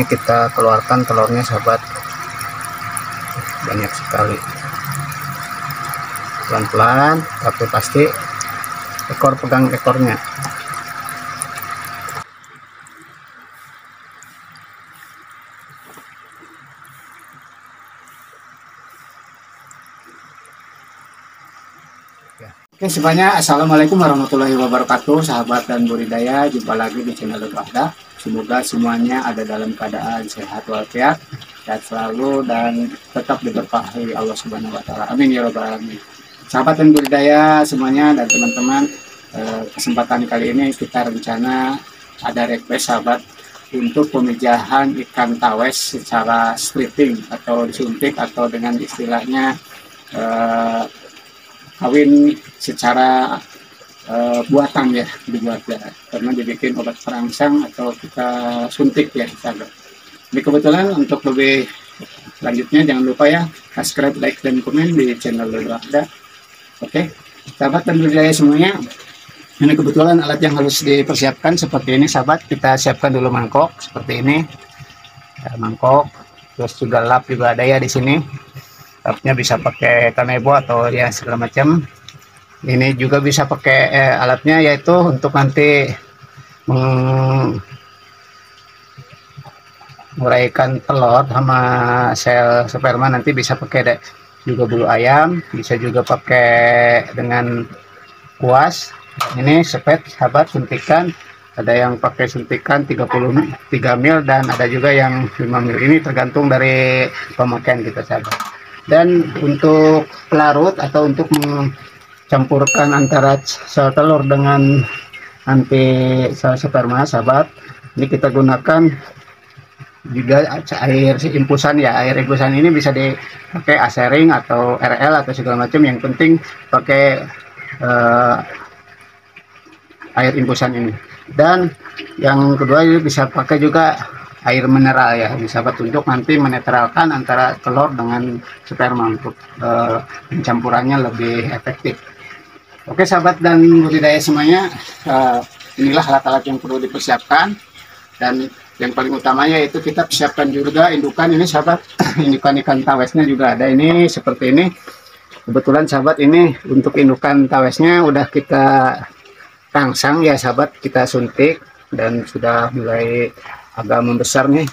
kita keluarkan telurnya sahabat, banyak sekali. Pelan-pelan tapi pasti pegang ekornya. Oke semuanya, assalamualaikum warahmatullahi wabarakatuh sahabat dan budidaya. Jumpa lagi di channel Rahda. Semoga semuanya ada dalam keadaan sehat walafiat, sehat selalu dan tetap diberkahi Allah Subhanahu wa taala. Amin ya rabbal alamin. Sahabat dan budidaya semuanya dan teman-teman, kesempatan kali ini kita rencana ada request sahabat untuk pemijahan ikan tawes secara stripping atau disuntik atau dengan istilahnya kawin secara buatan ya, dibuat ya, karena dibikin obat perangsang atau kita suntik ya sahabat. Ini kebetulan untuk lebih lanjutnya jangan lupa ya subscribe, like dan komen di channel Rahda. Oke sahabat dan budidaya semuanya, ini kebetulan alat yang harus dipersiapkan seperti ini sahabat. Kita siapkan dulu mangkok seperti ini ya, mangkok, terus juga lap juga ada ya di sini. Lapnya bisa pakai kanebo atau ya segala macam. Ini juga bisa pakai alatnya yaitu untuk nanti menguraikan telur sama sel sperma, nanti bisa pakai juga bulu ayam, bisa juga pakai dengan kuas. Ini sepet sahabat suntikan, ada yang pakai suntikan 33 mil dan ada juga yang 5 mil, ini tergantung dari pemakaian kita sahabat. Dan untuk pelarut atau untuk mencampurkan antara sel telur dengan anti sel sperma sahabat, ini kita gunakan juga air impusan ya. Air impusan ini bisa dipakai asering atau RL atau segala macam, yang penting pakai air impusan ini. Dan yang kedua ini bisa pakai juga air mineral ya sahabat, untuk nanti menetralkan antara telur dengan sperma untuk pencampurannya lebih efektif. Oke sahabat dan budidaya semuanya, inilah alat-alat yang perlu dipersiapkan, dan yang paling utamanya yaitu kita persiapkan juga indukan ini sahabat. Indukan ikan tawesnya juga ada ini seperti ini. Kebetulan sahabat ini untuk indukan tawesnya udah kita rangsang ya sahabat, kita suntik dan sudah mulai agak membesar nih.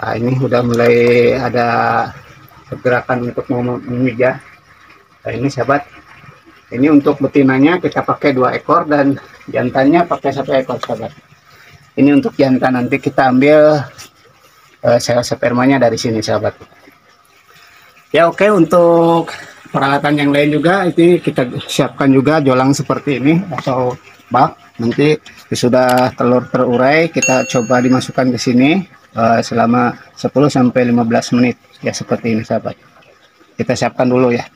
Nah, ini udah mulai ada pergerakan untuk memijah. Nah, ini sahabat, ini untuk betinanya kita pakai 2 ekor dan jantannya pakai 1 ekor sahabat. Ini untuk jantan, nanti kita ambil sel spermanya dari sini sahabat. Ya oke, untuk peralatan yang lain juga ini kita siapkan juga jolang seperti ini atau bak. Nanti sudah telur terurai kita coba dimasukkan ke sini selama 10-15 menit ya seperti ini sahabat. Kita siapkan dulu ya.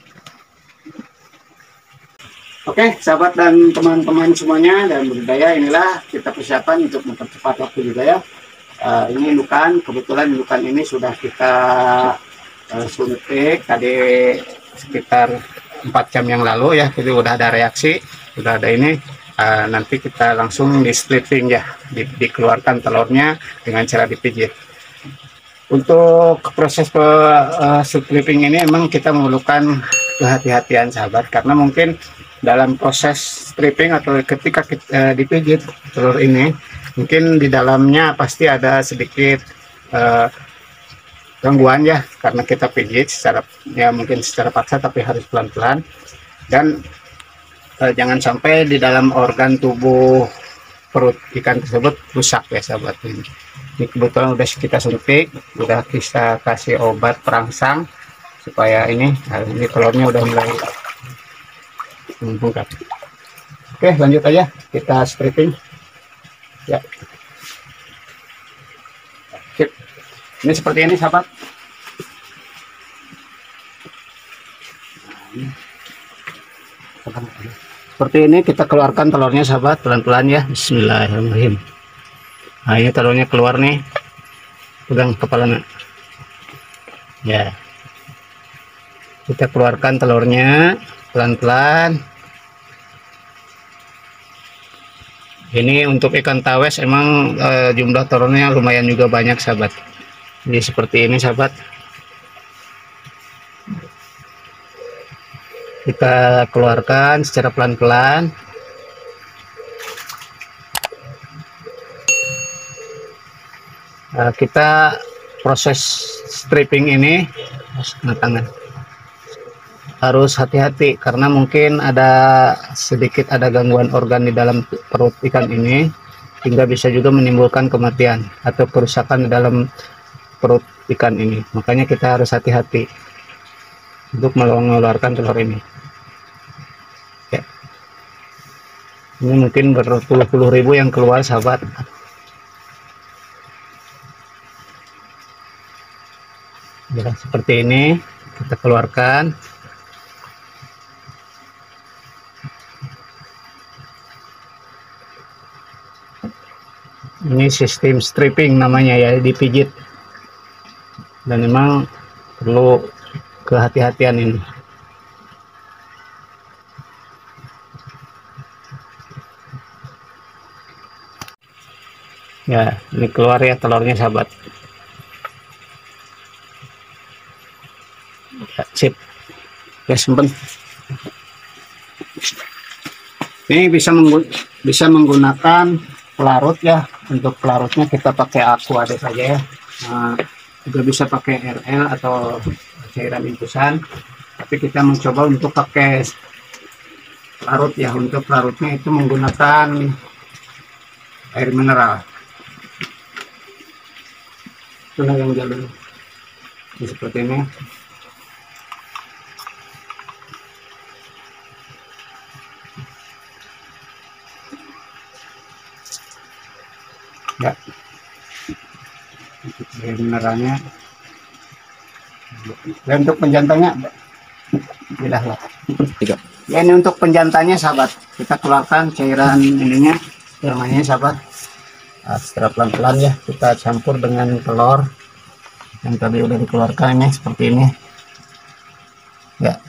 Oke sahabat dan teman-teman semuanya dan budidaya, inilah kita persiapan untuk mempercepat waktu juga ya. Ini indukan, kebetulan indukan ini sudah kita suntik tadi sekitar 4 jam yang lalu ya, jadi udah ada reaksi, udah ada ini. Nanti kita langsung di splitting ya, dikeluarkan telurnya dengan cara dipijit. Untuk proses splitting ini emang kita memerlukan kehati-hatian sahabat, karena mungkin dalam proses stripping atau ketika kita dipijit telur ini, mungkin di dalamnya pasti ada sedikit gangguan ya, karena kita pijit secara ya mungkin secara paksa tapi harus pelan-pelan. Dan jangan sampai di dalam organ tubuh perut ikan tersebut rusak ya sahabat. Ini kebetulan udah kita suntik, udah kita kasih obat perangsang supaya ini telurnya udah mulai membengkak. Oke lanjut aja kita stripping ya. Sip. Ini seperti ini sahabat. Seperti ini kita keluarkan telurnya sahabat, pelan-pelan ya. Bismillahirrahmanirrahim. Nah ini telurnya keluar nih, pegang kepalanya ya. Kita keluarkan telurnya pelan-pelan Ini untuk ikan tawes emang jumlah telurnya lumayan juga banyak sahabat. Jadi seperti ini sahabat, kita keluarkan secara pelan-pelan. Kita proses stripping ini harus hati-hati karena mungkin ada gangguan organ di dalam perut ikan ini, hingga bisa juga menimbulkan kematian atau kerusakan di dalam perut ikan ini. Makanya kita harus hati-hati untuk mengeluarkan telur ini ya. Ini mungkin berpuluh-puluh ribu yang keluar sahabat. Ya, seperti ini kita keluarkan. Ini sistem stripping namanya ya, dipijit, dan memang perlu kehati-hatian ini. Ya, ini keluar ya telurnya sahabat. Ya, sip. Ya, simpen. Ini bisa menggunakan pelarut ya. Untuk pelarutnya kita pakai aqua saja ya. Nah, juga bisa pakai RL atau cairan infusan, tapi kita mencoba untuk pakai pelarut ya. Untuk pelarutnya itu menggunakan air mineral. Itulah yang jalur seperti ini. Ya, air mineralnya. Dan untuk penjantanya lah. Ya, ini untuk penjantanya sahabat, kita keluarkan cairan ininya, spermanya sahabat. Nah, secara pelan-pelan ya kita campur dengan telur yang tadi udah dikeluarkan ini seperti ini ya.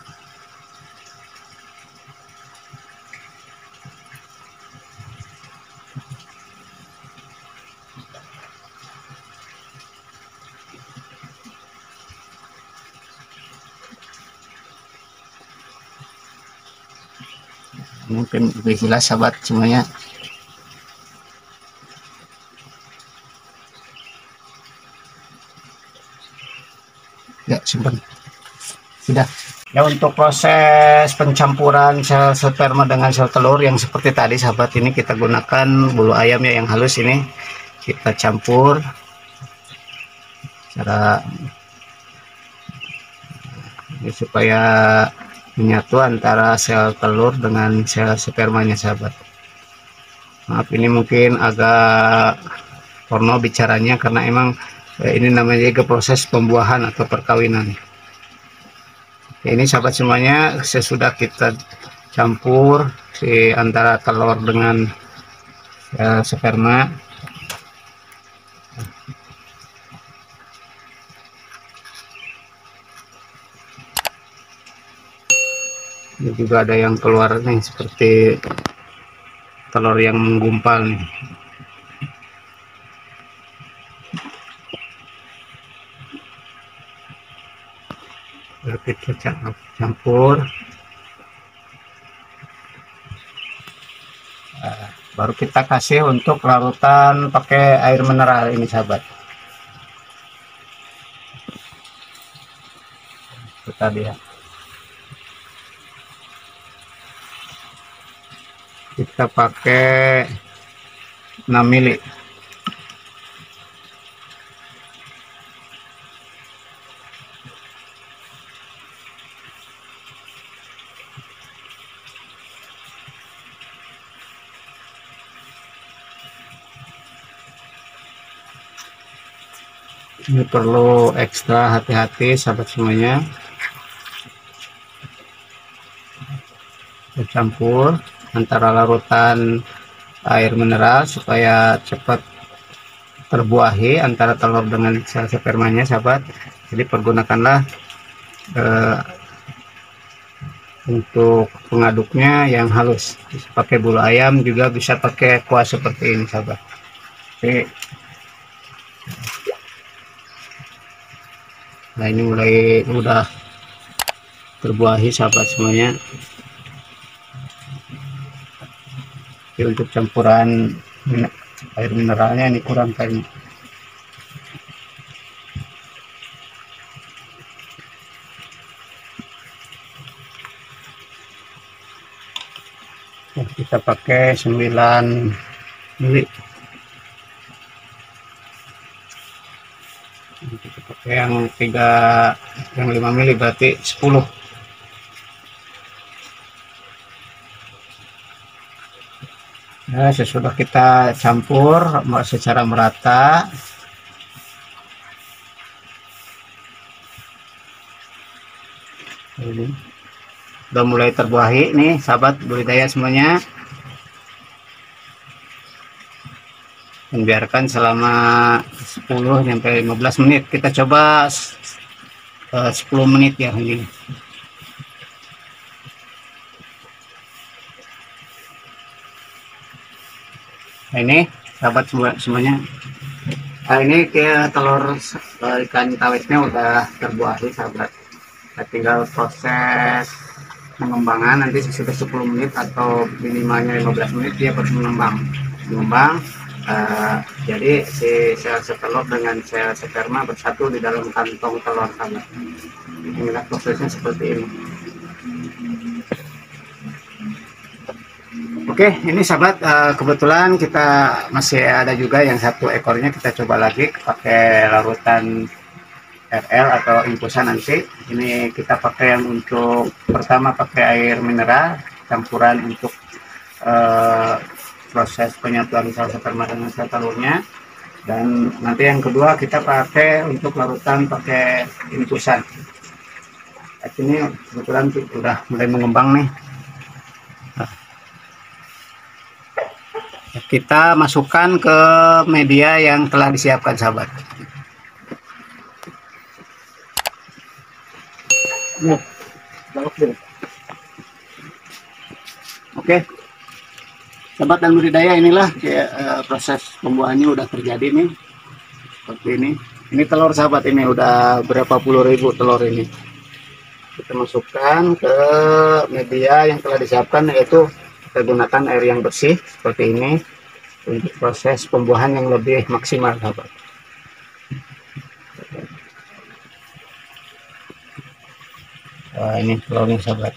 Mungkin lebih jelas sahabat semuanya. Ya, simpan. Sudah. Ya, untuk proses pencampuran sel sperma dengan sel telur yang seperti tadi sahabat, ini kita gunakan bulu ayam ya yang halus, ini kita campur cara ini supaya menyatu antara sel telur dengan sel spermanya sahabat. Maaf ini mungkin agak porno bicaranya karena emang ini namanya juga proses pembuahan atau perkawinan. Ini sahabat semuanya, sesudah kita campur antara telur dengan sperma, ini juga ada yang keluar nih seperti telur yang menggumpal nih. Kita campur, baru kita kasih untuk larutan pakai air mineral ini sahabat. Itu tadi ya, kita pakai 6 mili. Ini perlu ekstra hati-hati sahabat semuanya. Kita campur antara larutan air mineral supaya cepat terbuahi antara telur dengan sel spermanya sahabat. Jadi pergunakanlah Untuk pengaduknya yang halus, bisa pakai bulu ayam, juga bisa pakai kuah seperti ini sahabat. Oke. Nah ini udah terbuahi sahabat semuanya. Jadi untuk campuran air mineralnya ini kurang kayaknya. Kita pakai 9 mili. Kita pakai yang 5 mili berarti 10. Nah, sesudah kita campur secara merata, ini udah mulai terbuahi nih sahabat budidaya semuanya. Dan biarkan selama 10 sampai 15 menit. Kita coba 10 menit ya ini. Nah, ini sahabat semuanya. Nah, ini kayak telur ikan tawetnya udah terbuahi sahabat. Nah, tinggal proses pengembangan, nanti sesudah 10 menit atau minimalnya 15 menit dia baru mengembang. Jadi si sel telur dengan sel sperma bersatu di dalam kantong telur sahabat. Inilah prosesnya seperti ini. Oke, ini sahabat, kebetulan kita masih ada juga yang satu ekornya, kita coba lagi pakai larutan RL atau infusan nanti. Ini kita pakai yang untuk pertama pakai air mineral campuran untuk proses penyatuan sel sperma dengan sel telurnya, dan nanti yang kedua kita pakai untuk larutan pakai infusan. Ini kebetulan sudah mulai mengembang nih. Kita masukkan ke media yang telah disiapkan sahabat. Oke sahabat dan budidaya, inilah proses pembuahannya udah terjadi nih seperti ini telur sahabat. Ini udah berapa puluh ribu telur ini. Kita masukkan ke media yang telah disiapkan, yaitu kita gunakan air yang bersih seperti ini untuk proses pembuahan yang lebih maksimal sahabat. Wah, ini telurnya sahabat.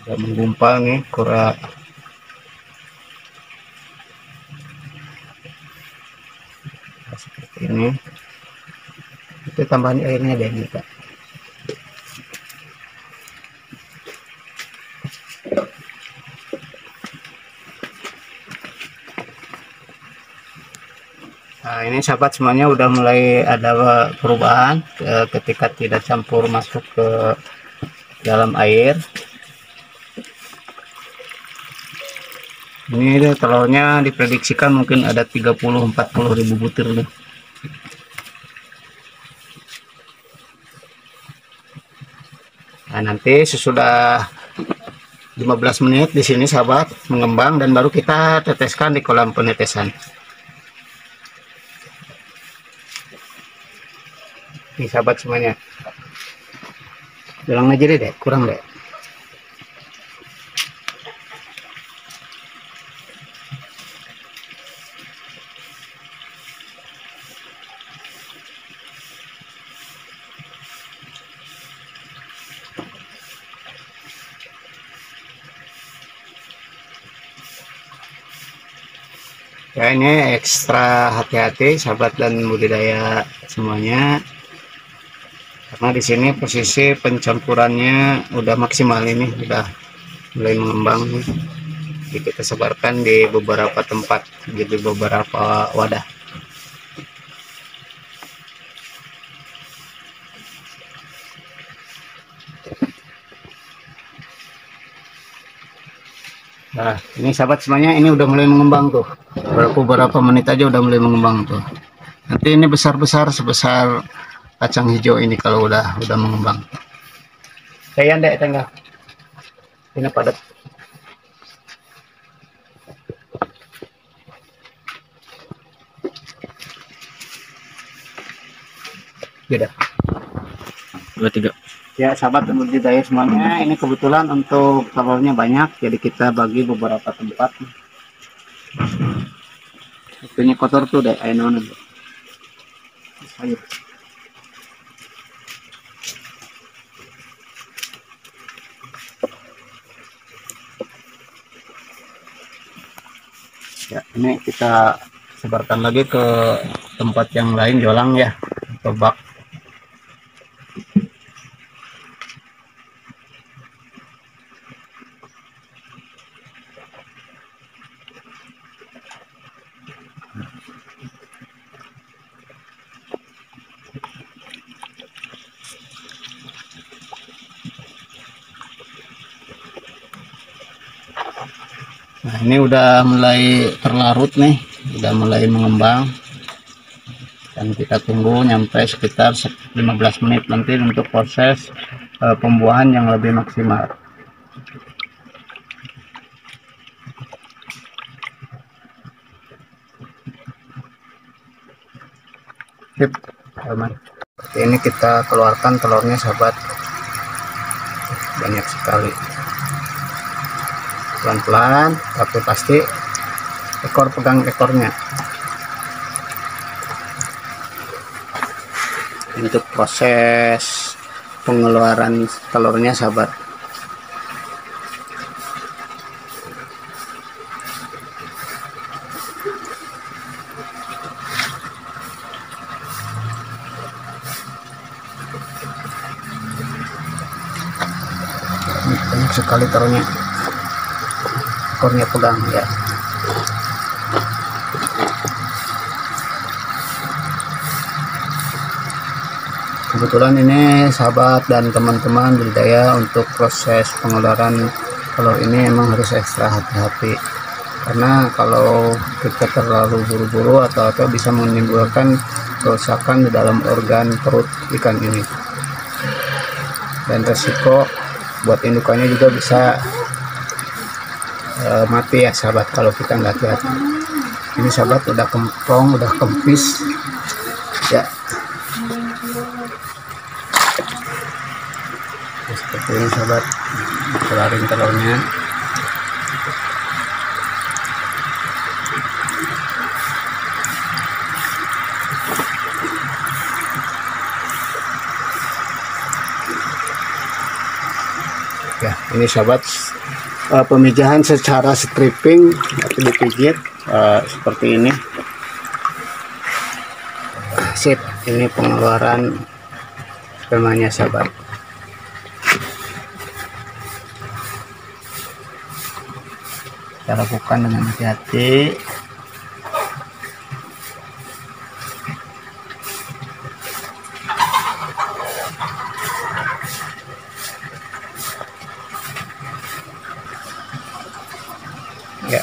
Agak menggumpal nih, kurang seperti ini. Itu tambahan airnya deh nih Pak. Nah, ini sahabat semuanya udah mulai ada perubahan ketika tidak campur masuk ke dalam air. Ini telurnya diprediksikan mungkin ada 30-40 ribu butir nih. Nah, nanti sesudah 15 menit di sini sahabat mengembang, dan baru kita teteskan di kolam penetesan. Nih sahabat semuanya, bilang aja deh, kurang deh. Ya, ini ekstra hati-hati sahabat dan budidaya semuanya, karena di sini posisi pencampurannya udah maksimal, ini udah mulai mengembang nih. Jadi kita sebarkan di beberapa tempat, jadi beberapa wadah. Nah, ini sahabat semuanya, ini udah mulai mengembang tuh. Beberapa menit aja udah mulai mengembang tuh. Nanti ini besar-besar sebesar kacang hijau ini kalau udah mengembang. Kayak dek tengah ini padat. Beda. 23. Ya sahabat budidaya semuanya, ini kebetulan untuk telurnya banyak, jadi kita bagi beberapa tempat. Waktunya kotor tuh deh, ayo nona. Ayo. Ya, ini kita sebarkan lagi ke tempat yang lain, jolang ya, atau bak. Nah, ini udah mulai terlarut nih, udah mulai mengembang. Dan kita tunggu nyampe sekitar 15 menit nanti untuk proses pembuahan yang lebih maksimal. Sip, teman. Ini kita keluarkan telurnya sahabat, banyak sekali. Pelan-pelan tapi pasti pegang ekornya. Untuk proses pengeluaran telurnya sahabat. Banyak sekali telurnya, ekornya pegang ya. Kebetulan ini sahabat dan teman-teman budidaya, untuk proses pengeluaran telur ini emang harus ekstra hati-hati, karena kalau kita terlalu buru-buru atau bisa menimbulkan kerusakan di dalam organ perut ikan ini, dan resiko buat indukannya juga bisa mati ya sahabat kalau kita nggak hati-hati. Ini sahabat udah kempong, udah kempis ya. Seperti ini sahabat, keluarin telurnya. Ya, ini sahabat pemijahan secara stripping atau dipijit seperti ini. Sip, ini pengeluaran spermanya sahabat. Kita lakukan dengan hati-hati. Ya.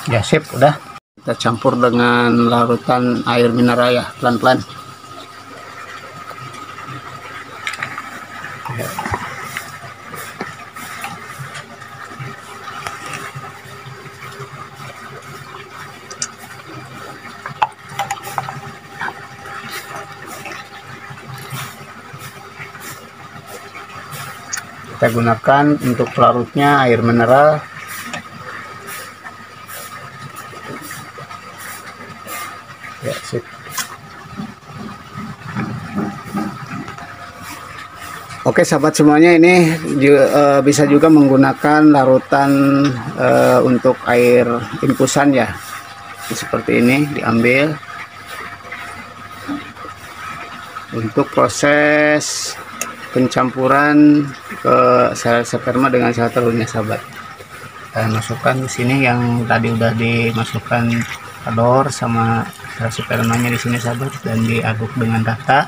Ya sip, udah. Kita campur dengan larutan air mineral ya, pelan-pelan. Ya. Kita gunakan untuk pelarutnya air mineral. Ya, sip. Oke sahabat semuanya, ini bisa juga menggunakan larutan untuk air infusan ya. Seperti ini diambil untuk proses pencampuran ke sel sperma dengan sel telurnya sahabat. Kita masukkan di sini yang tadi udah dimasukkan telur sama sel spermanya di sini sahabat, dan diaduk dengan rata.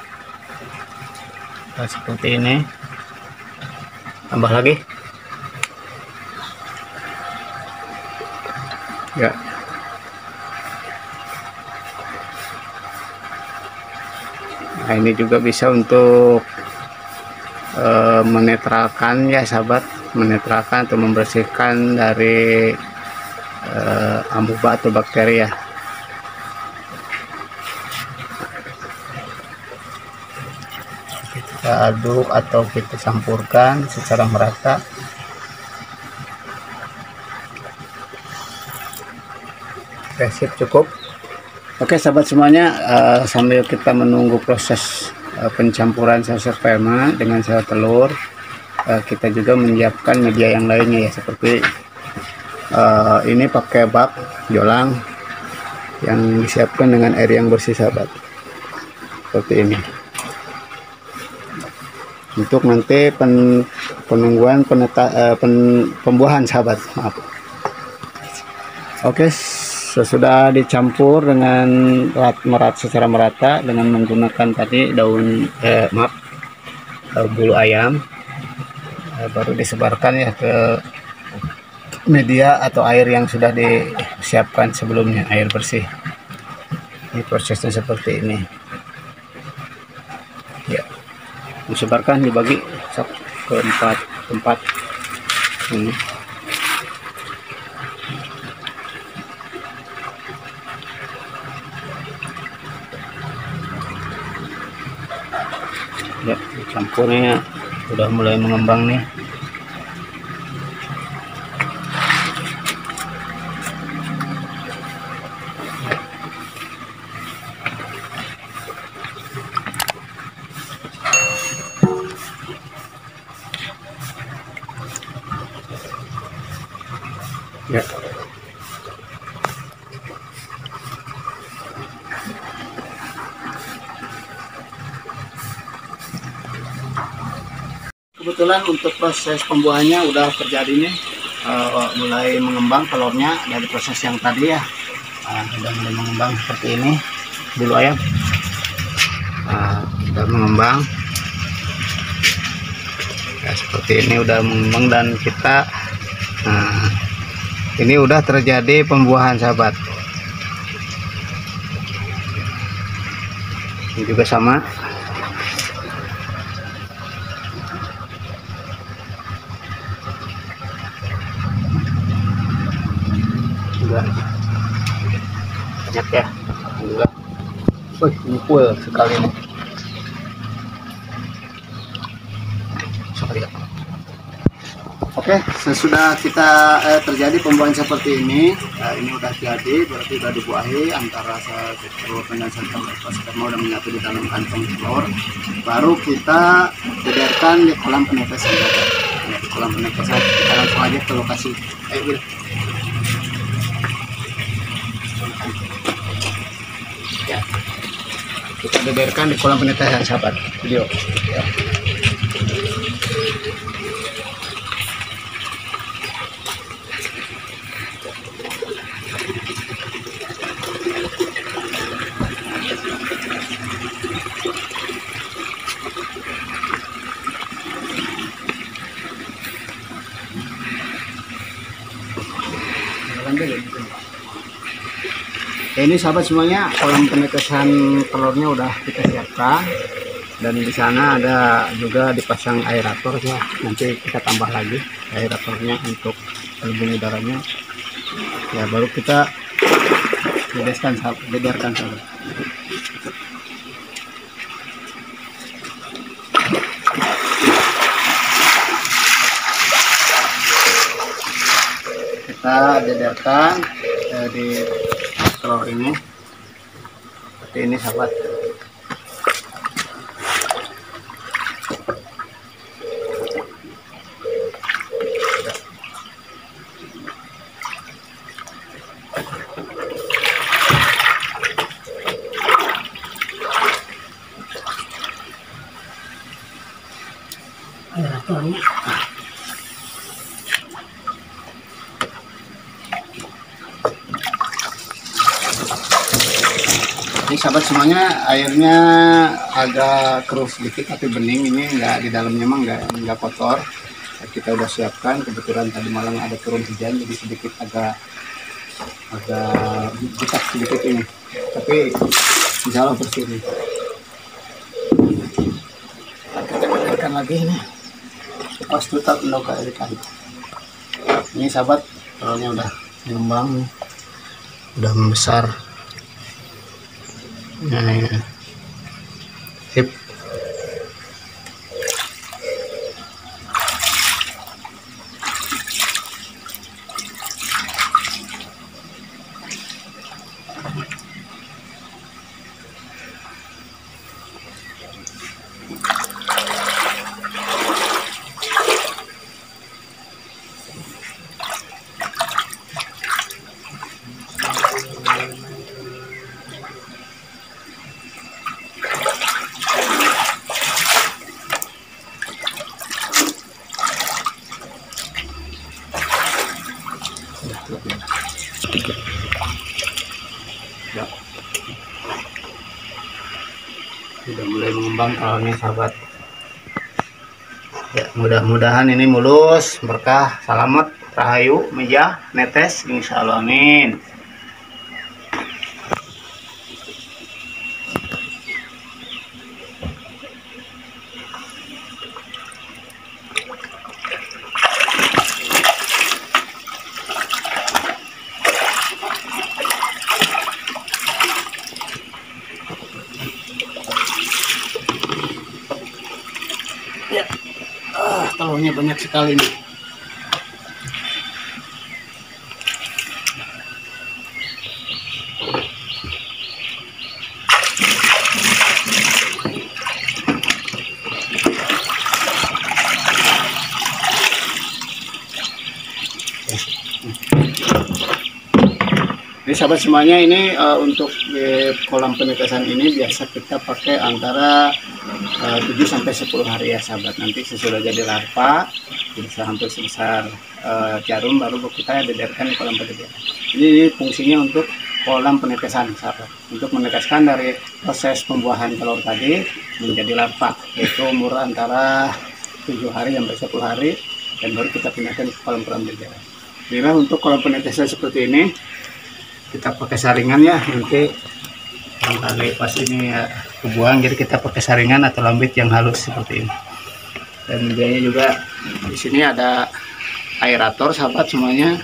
Seperti ini. Tambah lagi. Ya. Nah, ini juga bisa untuk menetralkan ya sahabat, menetralkan atau membersihkan dari amuba atau bakteri ya. Kita aduk atau kita campurkan secara merata. Oke, sip, cukup. Oke sahabat semuanya, sambil kita menunggu proses pencampuran sel sperma dengan sel telur, kita juga menyiapkan media yang lainnya ya, seperti ini pakai bak jolang yang disiapkan dengan air yang bersih sahabat, seperti ini, untuk nanti penungguan pembuahan sahabat, maaf. Oke, sesudah dicampur dengan secara merata dengan menggunakan tadi daun bulu ayam, baru disebarkan ya ke media atau air yang sudah disiapkan sebelumnya, air bersih. Ini prosesnya seperti ini ya, disebarkan, dibagi ke 4 tempat ini. Ya, campurnya udah mulai mengembang nih. Ya. Kebetulan untuk proses pembuahannya udah terjadi nih, mulai mengembang telurnya dari proses yang tadi ya, udah mulai mengembang seperti ini bulu ayam, udah mengembang ya, seperti ini udah mengembang, dan kita ini udah terjadi pembuahan sahabat. Ini juga sama. Juga banyak ya. Alhamdulillah. Wih, ini full sekali nih. Oke, sesudah kita terjadi pembuahan seperti ini udah jadi, berarti udah dibuahi antara telur dan sperma udah menyatu di dalam kantong telur. Baru kita bedarkan di kolam penetesan. Ya, di kolam penetesan kita langsung aja ke lokasi. Ayo, Wil. Ya, kita bedarkan di kolam penetesan sahabat. Video. Ya. Ini sahabat semuanya, kolam penetesan telurnya udah kita siapkan, dan di sana ada juga dipasang aerator ya. Nanti kita tambah lagi aeratornya untuk pelindung udaranya ya, baru kita bedarkan sahabat. Kita bedarkan di telur ini seperti ini sahabat. Ini sahabat semuanya, airnya agak keruh sedikit tapi bening, ini enggak, di dalamnya emang enggak kotor. Kita udah siapkan, kebetulan tadi malam ada turun hujan jadi sedikit agak agak butak sedikit ini, tapi insya Allah bersih ini. Kita keluarkan lagi ini. Pas tutup ikan. Ini sahabat, telurnya udah ngembang, udah membesar. Nah, ya. Sip. Ya. Sudah mulai mengembang telurnya sahabat. Ya, mudah-mudahan ini mulus, berkah, salamet, rahayu, meja, netes, insya Allah, amin. Ya, telurnya banyak sekali nih. Jadi sahabat semuanya, ini untuk di kolam penetesan ini biasa kita pakai antara 7-10 hari ya sahabat. Nanti sesudah jadi larva bisa hampir sebesar jarum, baru kita dederkan di kolam penetesan. Ini fungsinya untuk kolam penetesan sahabat, untuk meneteskan dari proses pembuahan telur tadi menjadi larva, yaitu umur antara 7 hari sampai 10 hari, dan baru kita pindahkan ke kolam berjarak. Bila untuk kolam penetesan seperti ini kita pakai saringan ya, nanti kali pas ini ya kebuang, jadi kita pakai saringan atau lambit yang halus seperti ini. Dan medianya juga di sini ada aerator sahabat semuanya.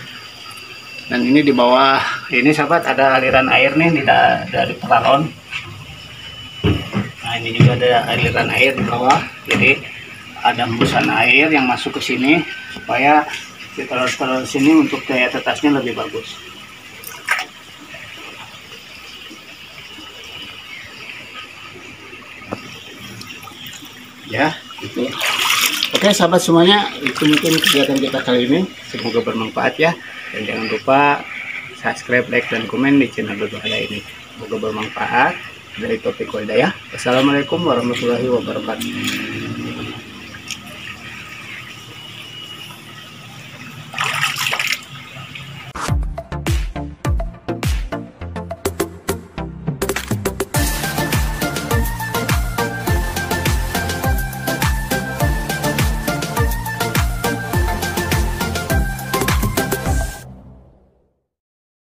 Dan ini di bawah ini sahabat ada aliran air nih dari paralon. Nah, ini juga ada aliran air di bawah, jadi ada hembusan air yang masuk ke sini supaya si telur-telur sini untuk daya tetasnya lebih bagus. Ya, itu. Oke sahabat semuanya, itu mungkin kegiatan kita kali ini, semoga bermanfaat ya. Dan jangan lupa subscribe, like, dan komen di channel berbahaya ini. Semoga bermanfaat. Dari Topik Hidayah. Wassalamualaikum warahmatullahi wabarakatuh.